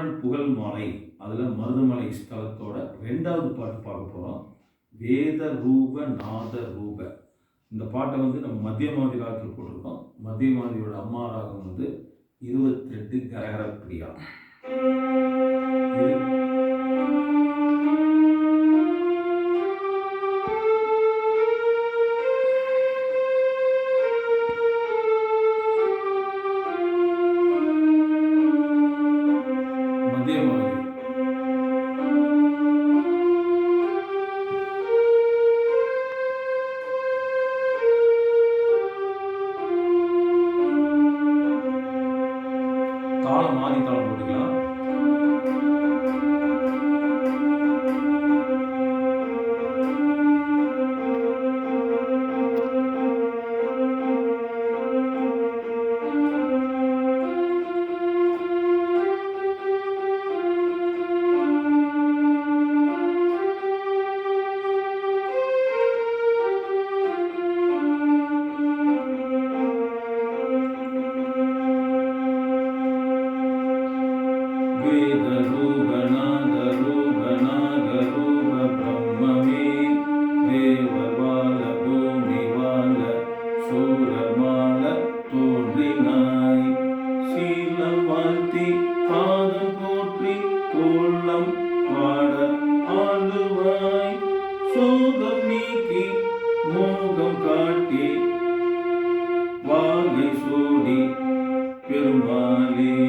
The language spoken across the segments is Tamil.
குமரன் புகழ் மாலை, அதில் மருதமலை ஸ்தலத்தோட 2வது பாட்டு பார்க்க போகிறோம். வேத ரூப நாத ரூப. இந்த பாட்டை நம்ம மத்திய மாதி ராகத்தில் போட்டிருக்கோம். மத்திய மாதியோட அம்மா ராகம் 22 கரகர பிரியா. தாளம் மாறி தாளம் போட்டுக்கலாம். வேத ரூப நாத ரூப நாக ரூப பிரம்மமே தேவவால பூமிவால சூரமால தோன்றினாய். சீலம் வாழ்த்தி பாதம் போற்றி கோலம் பாட ஆளுவாய். சோகம் நீக்கி மோகம் காட்டி வாகை சூடி பெருமாளே.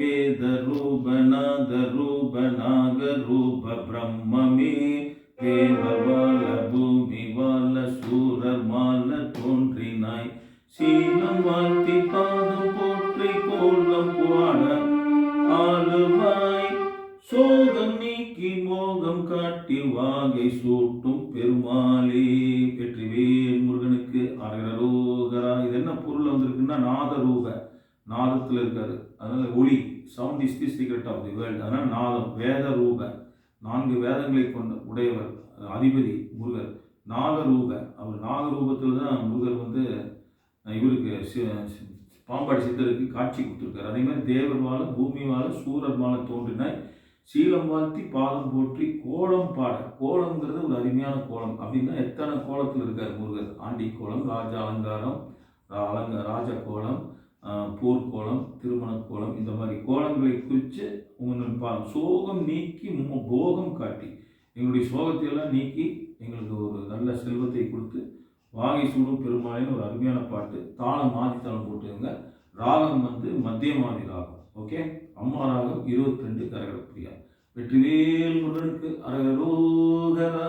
வேத ரூப நாத ரூப நாக ரூப பிரம்மமே தேவவால பூமிவால சூரர் மால தோன்றினாய். சீலம் வாழ்த்தி பாதம் போற்றி கோலம் பாட ஆளுவாய். சோகம் நீக்கி மோகம் காட்டி வாகை சூட்டும் பெருமாளே. வெற்றிவேல் முருகனுக்கு அரகரோகரா. இது என்ன பொருள் வந்திருக்குன்னா நாத ரூப, நாதத்தில் இருக்காரு, அதனால ஒளி, sound is the secret of the world. அதனால் நாதம், வேத ரூப, 4 வேதங்களை கொண்ட உடையவர் அதிபதி முருகர். நாகரூப, அவர் நாகரூபத்தில் தான் முருகர் இவருக்கு பாம்பாடி சித்தருக்கு காட்சி கொடுத்துருக்காரு. அதே மாதிரி தேவர் வாழ பூமி வாழ சூரர் வாழ தோன்றினாய். சீலம் வாழ்த்தி பாதம் போற்றி கோலம் பாட. கோலம்ங்கிறது ஒரு அருமையான கோலம். அப்படின்னா எத்தனை கோலத்தில் இருக்கார் முருகர்? ஆண்டி கோலம், ராஜ அலங்காரம், ராஜ கோலம், போர்க்கோலம், திருமண கோலம், இந்த மாதிரி கோலங்களை குறித்து சோகம் நீக்கி போகம் காட்டி எங்களுடைய சோகத்தையெல்லாம் நீக்கி எங்களுக்கு ஒரு நல்ல செல்வத்தை கொடுத்து வாகை சூடும் பெருமாளின்னு ஒரு அருமையான பாட்டு. தாளம் மாதி தாளம் போட்டுங்க. ராகம் மத்திய மாதி ராகம். ஓகே, அம்மா ராகம் 22 கரகர பிரியா. வெற்றிவேல் முருகனுக்கு அரகரோகரா.